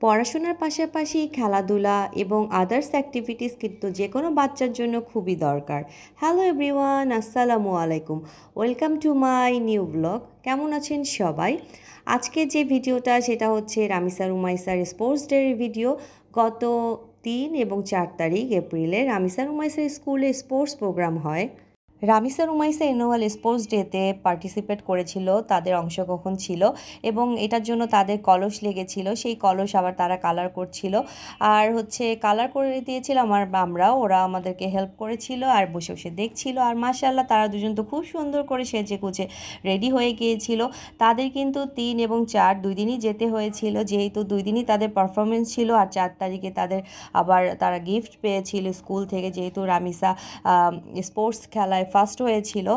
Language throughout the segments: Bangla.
পড়াশোনার পাশাপাশি খেলাধুলা এবং আদার্স অ্যাক্টিভিটিস কিন্তু যে কোনো বাচ্চার জন্য খুবই দরকার। হ্যালো এভরিওয়ান, আসসালামু আলাইকুম। Welcome to my new blog. কেমন আছেন সবাই? আজকে যে ভিডিওটা সেটা হচ্ছে রামিসা রুমাইসার স্পোর্টস ডের ভিডিও। গত 3 এবং 4 তারিখ এপ্রিলে রামিসা রুমাইসার স্কুলে স্পোর্টস প্রোগ্রাম হয়। রামিসা রুমাইসা অ্যানুয়াল স্পোর্টস ডেতে পার্টিসিপেট করেছিল, তাদের অংশগ্রহণ ছিল এবং এটার জন্য তাদের কলস লেগেছিল, সেই কলস আবার তারা কালার করছিল আর কালার করে দিয়েছিল আমরাও, ওরা আমাদেরকে হেল্প করেছিল আর বসে বসে দেখছিল। আর মাশাআল্লাহ তারা দুজন তো খুব সুন্দর করে সেজে গুজে রেডি হয়ে গিয়েছিল। তাদের কিন্তু 3 এবং 4 দুই দিনই যেতে হয়েছিল, যেহেতু 2 দিনই তাদের পারফরমেন্স ছিল। আর 4 তারিখে তারা গিফট পেয়েছিল স্কুল থেকে, যেহেতু রামিসা স্পোর্টস খেলায় ফার্স্ট হয়েছিল।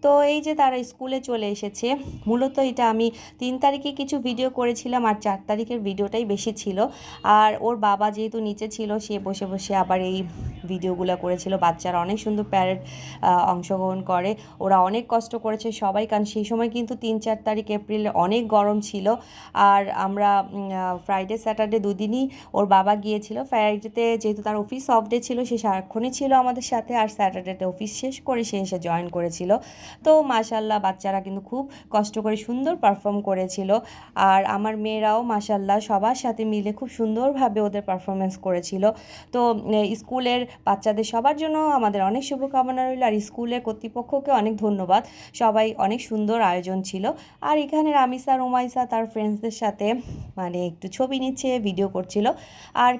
তো এই যে তারা স্কুলে চলে এসেছে, মূলত এটা আমি 3 তারিখে কিছু ভিডিও করেছিলাম আর 4 তারিখের ভিডিওটাই বেশি ছিল। আর ওর বাবা যেহেতু নিচে ছিল, সে বসে বসে আবার এই ভিডিওগুলো করেছিল। বাচ্চারা অনেক সুন্দর প্যারেড অংশগ্রহণ করে, ওরা অনেক কষ্ট করেছে সবাই, কারণ সেই সময় কিন্তু 3-4 তারিখ এপ্রিলে অনেক গরম ছিল। আর আমরা ফ্রাইডে স্যাটারডে দুদিনই ওর বাবা গিয়েছিল। ফ্রাইডেতে যেহেতু তার অফিস অফ ডে ছিল, সে সারাক্ষণই ছিল আমাদের সাথে, আর স্যাটারডেতে অফিস শেষ করে সে এসে জয়েন করেছিল। তো মাশাল্লাহ বাচ্চারা কিন্তু খুব কষ্ট করে সুন্দর পারফর্ম করেছিল। আর আমার মেয়েরাও মাশাল্লাহ সবার সাথে মিলে খুব সুন্দরভাবে ওদের পারফরমেন্স করেছিল। তো স্কুলের বাচ্চাদের সবার জন্য আমাদের অনেক শুভকামনা রইল, আর স্কুলের কর্তৃপক্ষকে অনেক ধন্যবাদ। সবাই অনেক সুন্দর আয়োজন ছিল। আর এখানে রামিসা রুমাইসা তার ফ্রেন্ডসদের সাথে একটু ছবি নিচ্ছে, ভিডিও করছিল। আর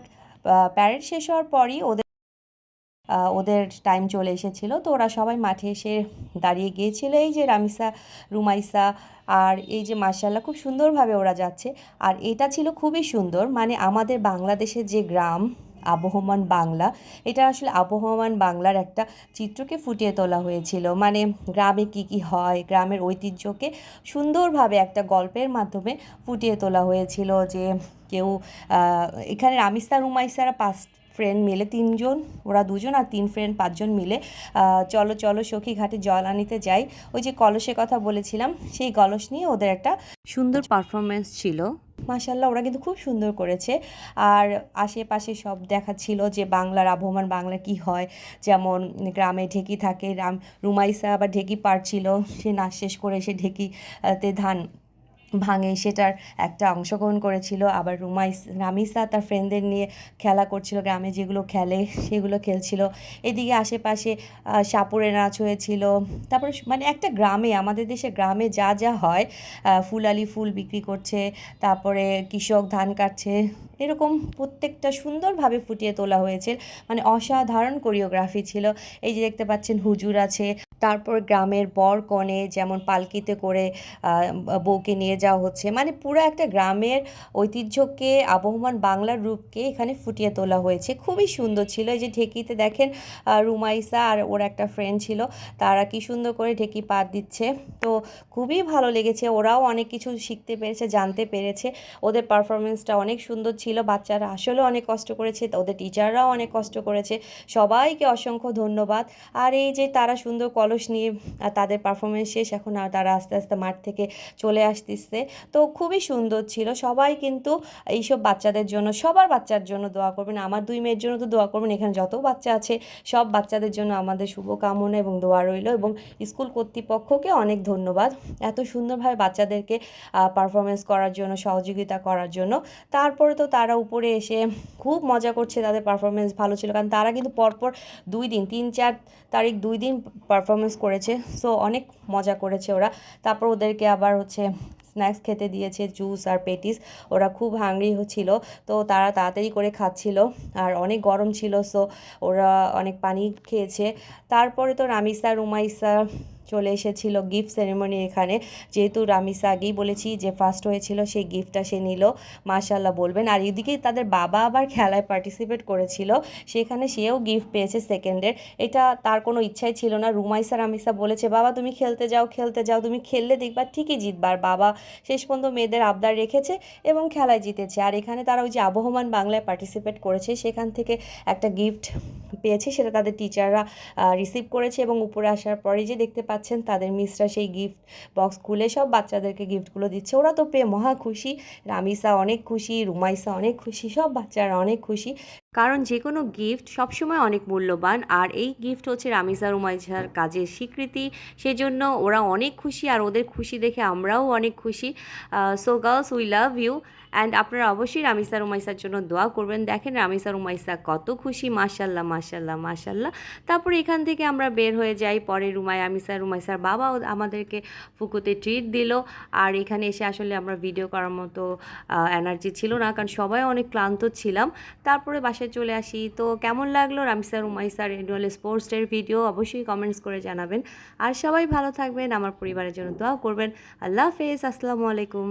প্যারেড শেষ হওয়ার পরই ওদের টাইম চলে এসেছিল, তো ওরা সবাই মাঠে এসে দাঁড়িয়ে গিয়েছিল। এই যে রামিসা রুমাইসা আর এই যে মাশাআল্লাহ খুব সুন্দরভাবে ওরা যাচ্ছে। আর এটা ছিল খুবই সুন্দর, আমাদের বাংলাদেশের যে গ্রাম আবহমান বাংলা, এটা আসলে আবহমান বাংলার একটা চিত্রকে ফুটিয়ে তোলা হয়েছিল। গ্রামে কি কি হয়, গ্রামের ঐতিহ্যকে সুন্দরভাবে একটা গল্পের মাধ্যমে ফুটিয়ে তোলা হয়েছিল। যে কেউ এখানে রামিসা রুমাইসারা 5 ফ্রেন্ড মিলে, 3জন, ওরা 2জন আর 3 ফ্রেন্ড 5জন মিলে চলো চলো সখী ঘাটে জল আনিতে যাই, ওই যে কলসের কথা বলেছিলাম, সেই কলস নিয়ে ওদের একটা সুন্দর পারফরমেন্স ছিল। মাশাল্লাহ ওরা কিন্তু খুব সুন্দর করেছে। আর আশেপাশে সব দেখাচ্ছিল যে বাংলার আবহমান বাংলা কি হয়, যেমন গ্রামে ঢেকি থাকে, রুমাইসা আবার ঢেকি পারছিল, সে নাচ শেষ করে সে ঢেকিতে ধান ভাঙে সেটার একটা অংশগ্রহণ করেছিল। আবার রামিসা তার ফ্রেন্ডদের নিয়ে খেলা করছিল, গ্রামে যেগুলো খেলে সেগুলো খেলছিল। এদিকে আশেপাশে সাপুরে নাচ হয়েছিল। তারপরে একটা গ্রামে, আমাদের দেশে গ্রামে যা যা হয়, ফুলালি ফুল বিক্রি করছে, তারপরে কৃষক ধান কাটছে, এরকম প্রত্যেকটা সুন্দরভাবে ফুটিয়ে তোলা হয়েছে। অসাধারণ কোরিওগ্রাফি ছিল। এই যে দেখতে পাচ্ছেন হুজুর আছে, তারপর গ্রামের বর কনে যেমন পালকিতে করে বউকে নিয়ে যাওয়া হচ্ছে, পুরো একটা গ্রামের ঐতিহ্যকে, আবহমান বাংলার রূপকে এখানে ফুটিয়ে তোলা হয়েছে। খুবই সুন্দর ছিল। এই যে ঢেকিতে দেখেন রুমাইসা আর ওর একটা ফ্রেন্ড ছিল, তারা কি সুন্দর করে ঢেকি পাত দিচ্ছে। তো খুবই ভালো লেগেছে, ওরাও অনেক কিছু শিখতে পেরেছে, জানতে পেরেছে। ওদের পারফরমেন্সটা অনেক সুন্দর ছিল। বাচ্চারা আসলে অনেক কষ্ট করেছে, ওদের টিচাররাও অনেক কষ্ট করেছে। সবাইকে অসংখ্য ধন্যবাদ। আর এই যে তারা সুন্দর কলস নিয়ে তাদের পারফরমেন্স শেষ, এখন আর তারা আস্তে আস্তে মাঠ থেকে চলে আসতেছে। তো খুবই সুন্দর ছিল। সবাই কিন্তু এইসব বাচ্চাদের জন্য, সবার বাচ্চার জন্য দোয়া করবেন। আমার 2 মেয়ের জন্য তো দোয়া করবেন, এখানে যত বাচ্চা আছে সব বাচ্চাদের জন্য আমাদের শুভকামনা এবং দোয়া রইল। এবং স্কুল কর্তৃপক্ষকে অনেক ধন্যবাদ এত সুন্দরভাবে বাচ্চাদেরকে পারফরমেন্স করার জন্য, সহযোগিতা করার জন্য। তারপরে তো তারা উপরে এসে খুব মজা করছে, তাদের পারফরমেন্স ভালো ছিল, কারণ তারা কিন্তু পরপর 2 দিন, 3-4 তারিখ 2 দিন পারফরমেন্স করেছে। সো অনেক মজা করেছে ওরা। তারপর ওদেরকে আবার স্ন্যাক্স খেতে দিয়েছে, জুস আর পেটিস। ওরা খুব হাংরি ছিল, তো তারা তাড়াতাড়ি করে খাচ্ছিল, আর অনেক গরম ছিল, সো ওরা অনেক পানি খেয়েছে। তারপরে তো রামিসা রুমাইসা চলে এসেছিল গিফট সেরেমনি এখানে, যেহেতু রামিসা আগেই বলেছি যে ফার্স্ট হয়েছিল, সেই গিফটটা সে নিল। মাশাল্লাহ বলবেন। আর এদিকে তাদের বাবা আবার খেলায় পার্টিসিপেট করেছিল, সেখানে সেও গিফট পেয়েছে সেকেন্ডের। এটা তার কোনো ইচ্ছাই ছিল না। রুমাইসা রামিসা বলেছে, বাবা তুমি খেলতে যাও, খেলতে যাও, তুমি খেললে দেখবা ঠিকই জিতবা। আর বাবা শেষ পর্যন্ত মেয়েদের আবদার রেখেছে এবং খেলায় জিতেছে। আর এখানে তারা ওই যে আবহমান বাংলায় পার্টিসিপেট করেছে, সেখান থেকে একটা গিফট পেয়েছে, সেটা তাদের টিচাররা রিসিভ করেছে। এবং উপরে আসার পরে যে দেখতে পাচ্ছেন পাচ্ছেন তাদের মিসরা সেই গিফট বক্স খুলে সব বাচ্চাদেরকে গিফটগুলো দিচ্ছে। ওরা তো পেয়ে মহা খুশি, রামিসা অনেক খুশি, রুমাইসা অনেক খুশি, সব বাচ্চারা অনেক খুশি। কারণ যে কোনো গিফট সবসময় অনেক মূল্যবান, আর এই গিফট হচ্ছে রামিসা রুমাইসার কাজের স্বীকৃতি। সেজন্য ওরা অনেক খুশি, আর ওদের খুশি দেখে আমরাও অনেক খুশি। So girls, we love you. And আপনারা অবশ্যই রামিসা রুমাইসার জন্য দোয়া করবেন। দেখেন রামিসা রুমাইসা কত খুশি, মাশাল্লাহ মাশাল্লাহ মাশাল্লাহ। তারপর এখান থেকে আমরা বের হয়ে যাই। পরে রুমাইসার বাবাও আমাদেরকে ফুকুতে ট্রিট দিল। আর এখানে এসে আসলে আমরা ভিডিও করার মতো এনার্জি ছিল না, কারণ সবাই অনেক ক্লান্ত ছিলাম। তারপরে বাসায় চলে আসি। তো কেমন লাগলো রামিসা রুমাইসার অ্যানুয়াল স্পোর্টস ডের ভিডিও অবশ্যই কমেন্টস করে জানাবেন। আর সবাই ভালো থাকবেন, আমার পরিবারের জন্য দোয়া করবেন। আল্লাহ হাফেজ, আসসালামু আলাইকুম।